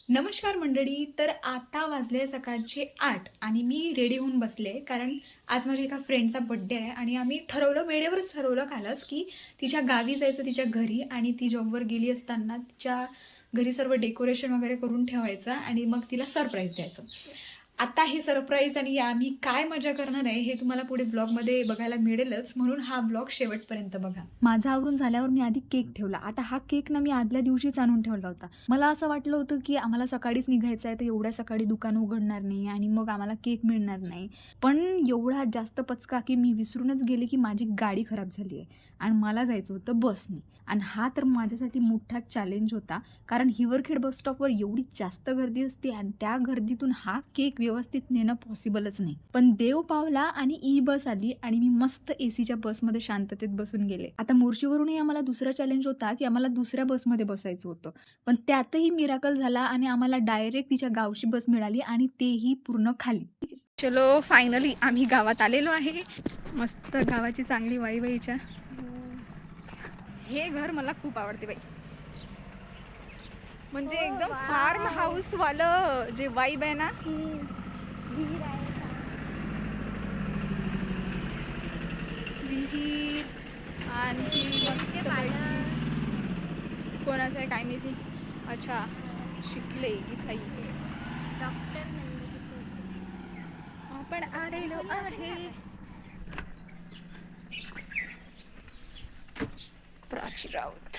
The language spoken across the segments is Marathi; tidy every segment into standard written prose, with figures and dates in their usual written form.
नमस्कार मंडळी. तर आता वाजले सकाळचे 8 आणि मी रेडी होऊन बसले, कारण आज माझ्या एका फ्रेंडचा बड्डे आहे आणि आम्ही ठरवलं, वेळेवरच ठरवलं कालच, की तिच्या गावी जायचं तिच्या घरी आणि ती जॉबवर गेली असताना तिच्या घरी सर्व डेकोरेशन वगैरे करून ठेवायचं आणि मग तिला सरप्राईज द्यायचं. आता हे सरप्राईज आणि आम्ही काय मजा करणार आहे हे तुम्हाला पुढे ब्लॉगमध्ये बघायला मिळेलच, म्हणून हा ब्लॉग शेवटपर्यंत बघा. माझं आवरून झाल्यावर मी आधी केक ठेवला. आता हा केक ना मी आदल्या दिवशीच आणून ठेवला होता. मला असं वाटलं होतं की आम्हाला सकाळीच निघायचं आहे, तर एवढ्या सकाळी दुकान उघडणार नाही आणि मग आम्हाला केक मिळणार नाही. पण एवढा जास्त पचका की मी विसरूनच गेले की माझी गाडी खराब झाली आहे आणि मला जायचं होतं बसने. आणि हा तर माझ्यासाठी मोठा चॅलेंज होता, कारण हिवरखेड बस स्टॉपवर एवढी जास्त गर्दी असते आणि त्या गर्दीतून हा केक व्यवस्थित नेणं पॉसिबलच नाही. पण देव पावला आणि ई बस आली आणि मी मस्त एसीच्या बसमध्ये शांततेत बसून गेले. आता मोर्शीवरूनही आम्हाला दुसरा चॅलेंज होता की आम्हाला दुसऱ्या बसमध्ये बसायचं होतं, पण त्यातही मिराकल झाला आणि आम्हाला डायरेक्ट तिच्या गावची बस मिळाली आणि तेही पूर्ण खाली. चलो फायनली आम्ही गावात आलेलो आहे. मस्त गावाची चांगली वाईच्या. हे घर मला खूप आवडते बाई, म्हणजे एकदम फार्म हाऊस वालं जे वाईब आहे ना. विहीर आणि कोणाचं आहे काय माहिती. अच्छा, शिकले इथं आपण आलेलो आहे. प्राची राऊत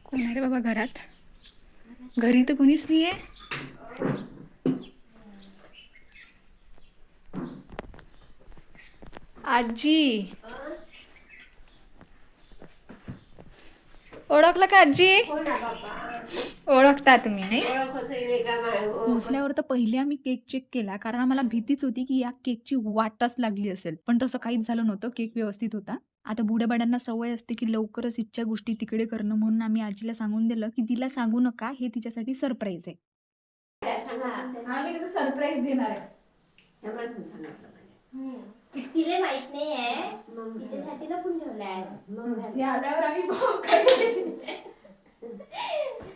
कोण आहे रे बाबा घरात? घरी तर कोणीच नाही आहे. आजी ओळखलं का आजी? ओळखता तुम्ही नाही? पोचल्यावर तर पहिले आम्ही केक चेक केला, कारण आम्हाला भीतीच होती की या केकची वाटच लागली असेल, पण तसं काहीच झालं नव्हतं. केक व्यवस्थित होता. आता बुड्याबाड्यांना सवय असते की लवकरच इच्छा गोष्टी तिकडे करणं, म्हणून आम्ही आजीला सांगून दिलं की तिला सांगू नका, हे तिच्यासाठी सरप्राईज आहे. आम्ही तिला सरप्राईज देणार आहे. तिला माहित नाही आहे, तिच्यासाठी लपून ठेवलाय. ती आल्यावर आम्ही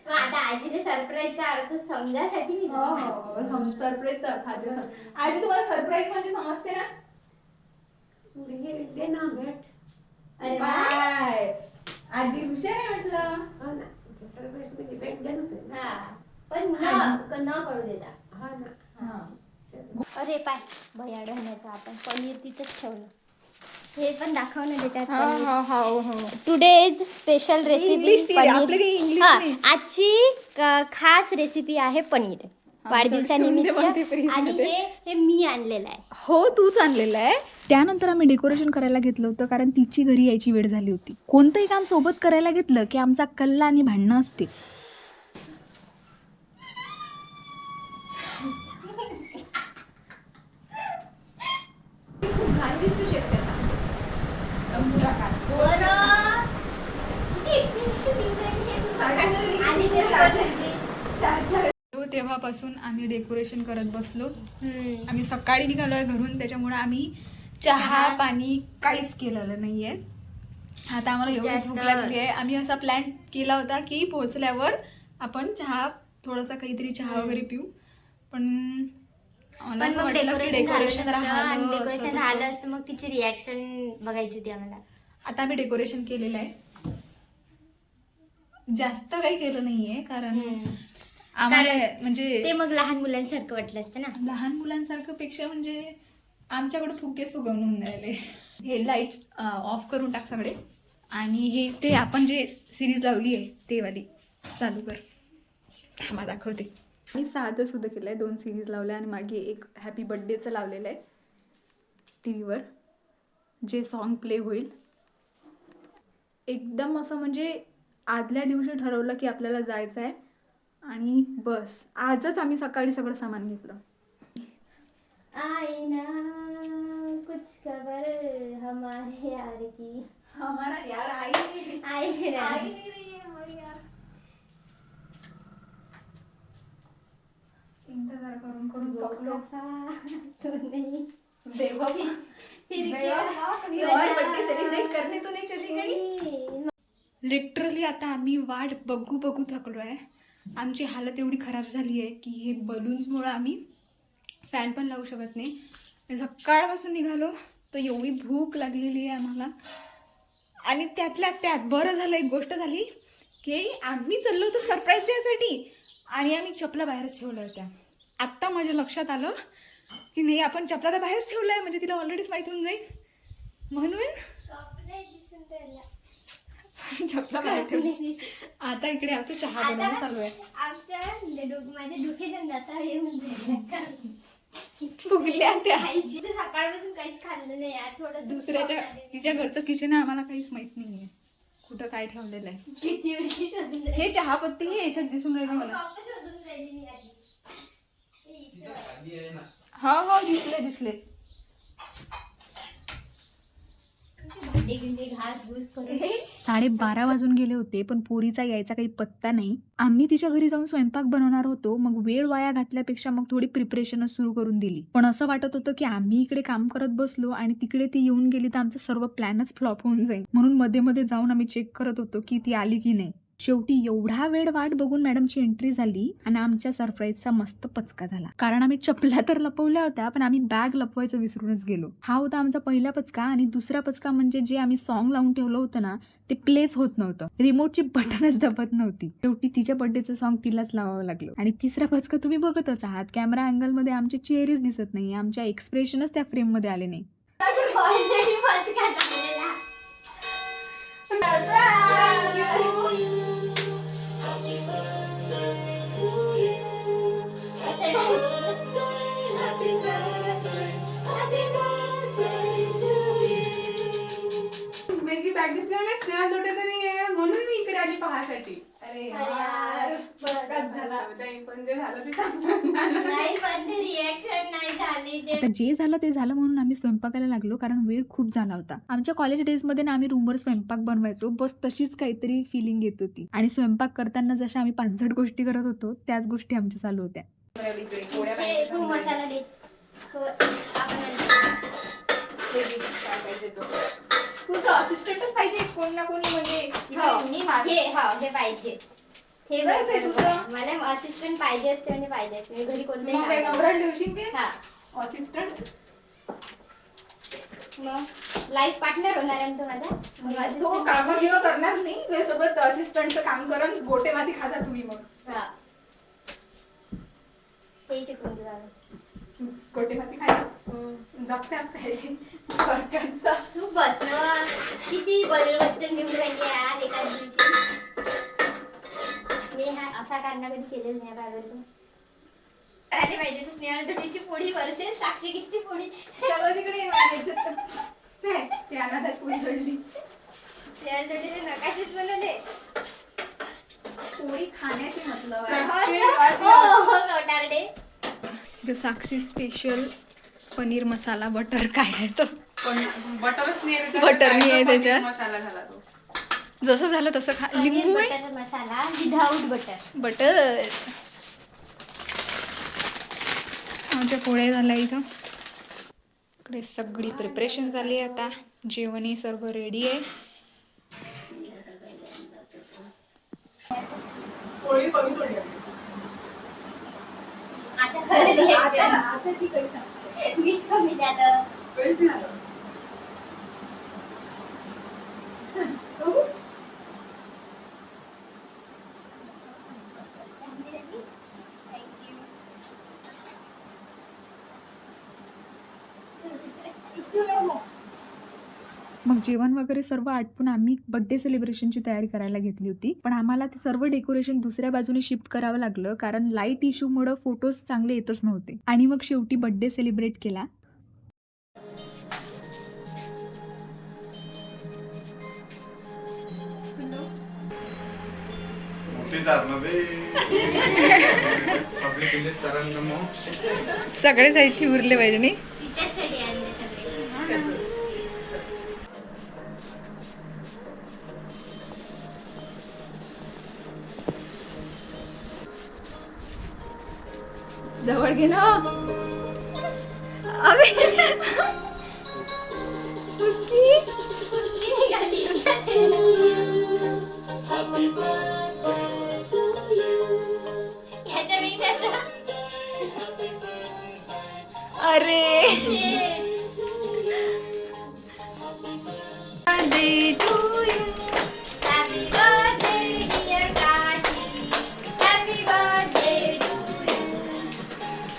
आता आजीने सरप्राईजचा अर्थ समजासाठी मी सरप्राईज आजी, तुम्हाला सरप्राईज म्हणजे समजते ना? अरे बाय आजी, हुशार आहे म्हटलं. पण न कळू देता. अरे पाय भयाड होण्याचं आपण पनीर तिथेच ठेवलं. हे पण दाखव ना त्याच्यात. Today's special recipe paneer. आजची खास रेसिपी आहे पनीर वाढदिवसानिमित्त, आणि हे मी आणलेलं आहे. हो, तूच आणलेलं आहे. त्यानंतर आम्ही डेकोरेशन करायला घेतलं होतं, कारण तिची घरी यायची वेळ झाली होती. कोणतंही काम सोबत करायला घेतलं की आमचा कल्ला आणि भांडणं असतेच. तेव्हापासून आम्ही डेकोरेशन करत बसलो. आम्ही सकाळी निघालोय घरून, त्याच्यामुळे आम्ही चहा पाणी काहीच केलेलं नाहीये. आता आम्हाला एवढी भूक लागली आहे. आम्ही असा प्लॅन केला होता की पोहोचल्यावर आपण चहा, थोडासा काहीतरी चहा वगैरे पिऊ, पण डेकोरेशन झालं असतं, मग तिची रिॲक्शन बघायची होती आम्हाला. आता आम्ही डेकोरेशन केलेलं आहे. जास्त काही केलं नाहीये, कारण आम्हाला म्हणजे ते मग लहान मुलांसारखं वाटलं असतं ना. लहान मुलांसारखं पेक्षा म्हणजे आमच्याकडे फुगेच फुगवून राहिले. हे लाईट्स ऑफ करून टाक सगळे, आणि हे ते आपण जे सिरीज लावली आहे ते वाली चालू कर. थांबा दाखवते. मी साधं सुद्धा केलं आहे, 2 सिरीज लावल्या आणि मागे एक हॅपी बर्थडेचं लावलेलं आहे टी व्हीवर, जे सॉन्ग प्ले होईल. एकदम असं म्हणजे आदल्या दिवशी ठरवलं की आपल्याला जायचं आहे आणि बस आजच आम्ही सकाळी सगळं सामान घेतलं. आईना कुछ खबर हमारे यार की. हमारा यार आई नहीं रही है हमारी यार. इंतजार करून करून पकलो. तो नहीं बेवफा. फिर क्या? और बर्थडे सेलिब्रेट करने तो नहीं चली गई? लिटरली आता आम्ही वाट बघू बघू थकलो आहे. आमची हालत एवढी खराब झाली आहे की हे बलून्समुळं आम्ही फॅन पण लावू शकत नाही. सकाळपासून निघालो तर एवढी भूक लागलेली आहे आम्हाला. आणि त्यातल्या त्यात बरं झालं, एक गोष्ट झाली की आम्ही चाललो होतो सरप्राईज द्यायसाठी आणि आम्ही चपला बाहेरच ठेवल्या होत्या. आत्ता माझ्या लक्षात आलं की नाही, आपण चपला तर बाहेरच ठेवलं आहे, म्हणजे तिला ऑलरेडीच माहीत होऊन जाईल म्हणून चपला बाहेर ठेवली. आता इकडे आमचं चहा बनवणं चालू आहे. माझ्या डोक्याच्या नसा येऊन फुगल्या त्या. सकाळपासून काहीच खाल्लं नाही यार. थोडं दुसऱ्याच्या तिच्या घरचं किचन आहे, आम्हाला काहीच माहित नाहीये कुठं काय ठेवलेलं आहे. किती वेळची शोधून राहिली. हे चहापत्ती हे याच्यात दिसून राहिली मला. शोधून राहिली मी आधी. हो दिसले. भांडे गिंडे घास घूस करून 12:30 वाजून गेले होते, पण पोरीचा यायचा काही पत्ता नाही. आम्ही तिच्या घरी जाऊन स्वयंपाक बनवणार होतो, मग वेळ वाया घातल्यापेक्षा मग थोडी प्रिपरेशनच सुरू करून दिली. पण असं वाटत होतं की आम्ही इकडे काम करत बसलो आणि तिकडे ती येऊन गेली तर आमचं सर्व प्लॅनच फ्लॉप होऊन जाईल. म्हणून मध्ये मध्ये जाऊन आम्ही चेक करत होतो की ती आली की नाही. शेवटी एवढा वेळ वाट बघून मॅडमची एंट्री झाली आणि आमच्या सरप्राईजचा मस्त पचका झाला. कारण आम्ही चपला तर लपवल्या होत्या, पण आम्ही बॅग लपवायचं विसरूनच गेलो. हा होता आमचा पहिला पचका. आणि दुसरा पचका म्हणजे जे आम्ही सॉन्ग लावून ठेवलं होतं ना, ते प्लेच होत नव्हतं. रिमोटची बटनच दबत नव्हती. शेवटी तिच्या बर्थडेचं सॉन्ग तिलाच लावावं लागलं. आणि तिसरा पचका तुम्ही बघतच आहात, कॅमेरा अँगल मध्ये आमचे चेहरेच दिसत नाही, आमच्या एक्सप्रेशनच त्या फ्रेम मध्ये आले नाही. माझी बॅग दिसल्याने स्नेहल लोटे तरी आहे म्हणून मी इकडे आली पाहासाठी. अरे यार, पण जे झालं ते चांगलं झालं. नाही पण रिएक्शन नाही झाली ते. आता जे झालं ते झालं म्हणून आम्ही स्वयंपाकाला लागलो, कारण वेळ खूप झाला होता. आमच्या कॉलेज डेज मध्ये ना आम्ही रूमवर स्वयंपाक बनवायचो, बस तशीच काहीतरी फिलिंग येत होती. आणि स्वयंपाक करताना जशा आम्ही 5 गोष्टी करत होतो त्याच गोष्टी आमच्या चालू होत्या. तू मसाला दे. तुझं असिस्टंटच पाहिजे कोण ना कोणी, म्हणजे हे पाहिजे. हे बरंच आहे तुझं. मला असिस्टंट पाहिजे असते म्हणजे पाहिजे असते. घरी कोणते असिस्टंट मग लाईफ पार्टनर होणार आहे तो माझा. मग तो assistant काम पाहिजे. घेऊन करणार नाही, तुझ्यासोबत असिस्टंटचं काम करून गोटे माती खाजा तुम्ही. मग हा. ते शिकवून तुला. गोटे माती खायला जगते असते सरकारचा. तू बस ना, किती बलवच्चन देऊन राहिली यार एका दिवशी. मी हा असा कांदा कधी केलेला नाही बाबा. तू राहिले पाहिजे तू स्नेहल डोटीची पोळी वरचे साक्षी किती पोळी. चला तिकडे मारायचं. ते अनाथात पोळी जळली. स्नेहल डोटीचे नकाशीच बनवले. पोळी खाण्याची मतलब टारडे. साक्षी स्पेशल पनीर मसाला बटर काय आहे तो. बटरच नाही आहे त्याच्यात. बटर नाही आहे त्याच्यात. मसाला झाला तो. जसं झालं तसं खा. लिंबू आहे, बटर मसाला विदाउट बटर. बटर. आमच्या पोळ्या झाल्या इथं. इकडे सगळी प्रिपरेशन झाली आहे. आता जेवणही सर्व रेडी आहे. पोळी कमी पडली. आता खरं मीठ कमी झालं. काहीच नाही आलं. मग जेवण वगैरे सर्व आटपून आम्ही बर्थडे सेलिब्रेशनची तयारी करायला घेतली होती. पण आम्हाला ते सर्व डेकोरेशन दुसऱ्या बाजूने शिफ्ट करावं लागलं, कारण लाईट इश्यूमुळे फोटोज चांगले येतच नव्हते. आणि मग शेवटी बर्थडे सेलिब्रेट केला. सगळे साहित्य उरले पाहिजे नाही. तिच्यासाठी आणले सगळे. जवळ घे ना. अबे उसकी निघाली. अरे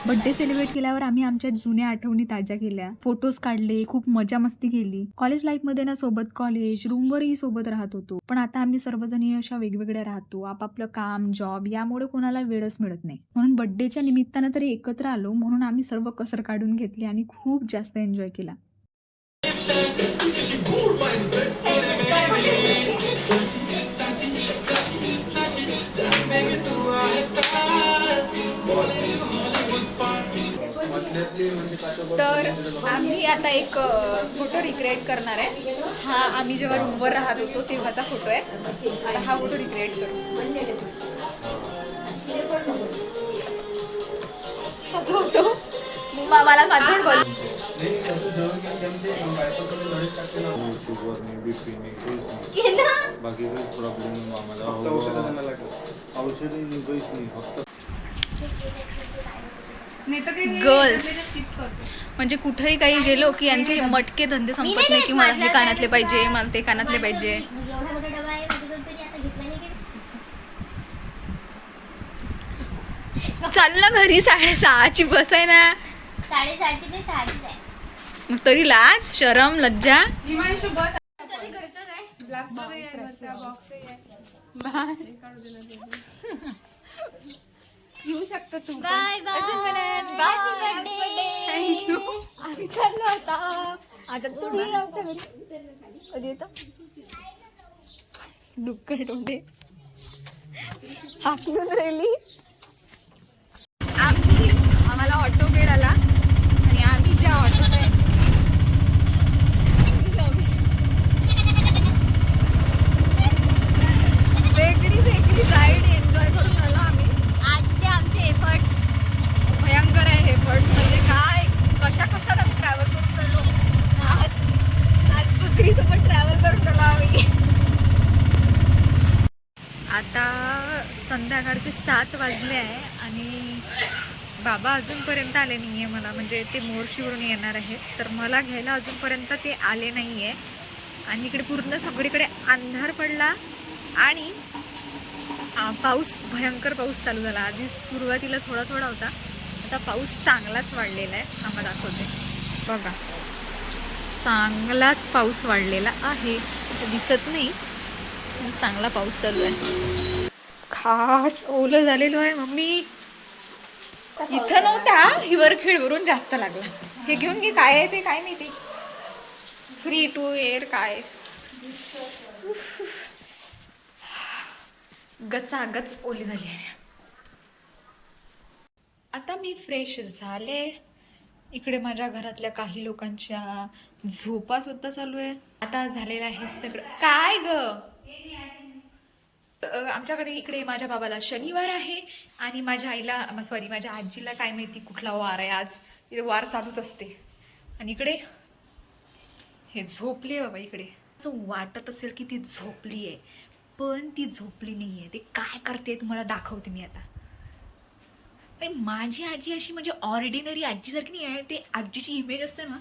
बर्थडे सेलिब्रेट केल्यावर आम्ही आमच्या जुन्या आठवणी ताज्या केल्या, फोटोज काढले, खूप मजा मस्ती केली. कॉलेज लाईफ मध्ये ना सोबत कॉलेज रूमवरही सोबत राहत होतो, पण आता आम्ही सर्वजणी अशा वेगवेगळ्या राहतो. आपापलं काम जॉब यामुळे कोणाला वेळच मिळत नाही. म्हणून बर्थडेच्या निमित्तानं तरी एकत्र आलो, म्हणून आम्ही सर्व कसर काढून घेतली आणि खूप जास्त एन्जॉय केला. तर आम्ही आता एक फोटो रिक्रिएट करणार आहे. हा आम्ही जेव्हा रूमवर राहत होतो तेव्हाचा फोटो आहे. आता हा फोटो रिक्रिएट करू. असं होतो मला माझं बोल. बाकी काही प्रॉब्लेम आम्हाला औषधी निघायच नाही फक्त गर्ल्स म्हणजे कुठेही काही गेलो की यांचे मटके धंदे संपत नाही की मला हे कानातले पाहिजे, मला ते कानातले पाहिजे. एवढा मोठा डबा आहे माझ्याकडे तरी आता घेतला नाही की चाल ना घरी 6:30ची बस आहे ना. 6:30ची नाही 6:30 आहे. मग तरी लाज शरम लज्जा. हिमांशू बस तरी घरचंच आहे. ब्लास्टर आहे, घरचा बॉक्स आहे. येऊ शकतो तू. Bye bye. थँक्यू. आम्ही चाललो आता. आता तुम्ही आमच्या घरी कधी येतो डुक्कर तोंडे हाकलून राहिली. आम्हाला ऑटो मिळाला आणि आम्ही ज्या ऑटोत आहे वेगळी राईड एन्जॉय करून आलो आम्ही. आजचे आमचे एफर्ट्स भयंकर आहे एफर्ट्स म्हणजे काय कशात आम्ही ट्रॅव्हल करून राहिलो. आज बकरीसोबत ट्रॅव्हल करून राहिलो आम्ही. आता संध्याकाळचे 7 वाजले आहे आणि बाबा अजूनपर्यंत आले नाही आहे. मला म्हणजे ते मोर्शीवरून येणार आहेत, तर मला घ्यायला अजूनपर्यंत ते आले नाही आहे. आणि इकडे पूर्ण सगळीकडे अंधार पडला आणि पाऊस भयंकर पाऊस चालू झाला. आधी सुरुवातीला थोडा थोडा होता, आता पाऊस चांगलाच वाढलेला आहे. आम्हाला दाखवते बघा, चांगलाच पाऊस वाढलेला आहे. दिसत नाही पण चांगला पाऊस चालू आहे. खास ओलं झालेलो आहे. मम्मी इथं नव्हता, हिवरखेडवरून जास्त लागला. हे घेऊन घे. काय आहे ते काय माहिती, फ्री टू एअर काय. गचागच ओली झाली आहे. आता मी फ्रेश झाले. इकडे माझ्या घरातल्या काही लोकांच्या झोपा सुद्धा चालू आहे. आता झालेलं आहे सगळं. काय ग आमच्याकडे इकडे माझ्या बाबाला शनिवार आहे आणि माझ्या आईला माझ्या आजीला काय माहिती कुठला वार आहे आज. तिथे वार चालूच असते. आणि इकडे हे झोपली आहे बाबा. इकडे असं वाटत असेल की ती झोपली आहे, पण ती झोपली नाही आहे. ते काय करते तुम्हाला दाखवते मी आता. माझी आजी अशी म्हणजे ऑर्डिनरी आजीसारखी नाही आहे. ते आजीची इमेज असते ना,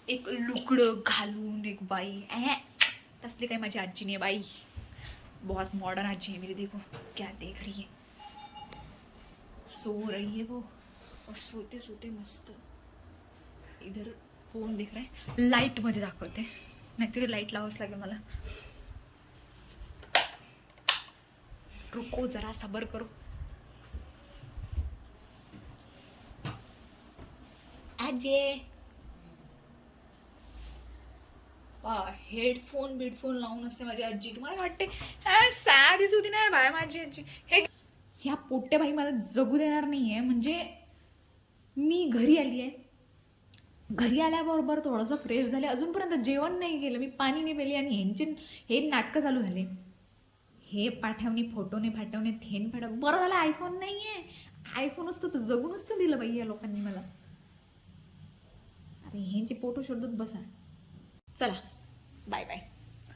एक लुकडं घालून एक बाई, तसली काही माझी आजी नाही आहे बाई. बहुत मॉडर्न आजी है मेरी. देखो क्या देख रही है, सो रही है वो, और सोते सोते मस्त इधर फोन देख रहा है. लाईट मध्ये दाखवते, नाहीतरी लाईट लावाच लागेल मला. रुको जरा सबर करो. आजे हेडफोन बिडफोन लावून असते माझी आजी. तुम्हाला वाटते सॅड दिसू होती नाही बाय माझी आजी. हे ह्या पोट्या बाई मला जगू देणार नाही आहे. म्हणजे मी घरी आली आहे, घरी आल्याबरोबर थोडंसं फ्रेश झाले. अजूनपर्यंत जेवण नाही केलं मी, पाणी नाही पेली आणि हे नाटकं चालू झाले. हे पाठवणे फोटोने पाठवणे थेन पाठव. बरं झालं आयफोन नाही आहे. आयफोन असतं तर जगून असतं दिलं बाई या लोकांनी मला. अरे ह्यांचे फोटो शोधत बसा. चला बाय बाय.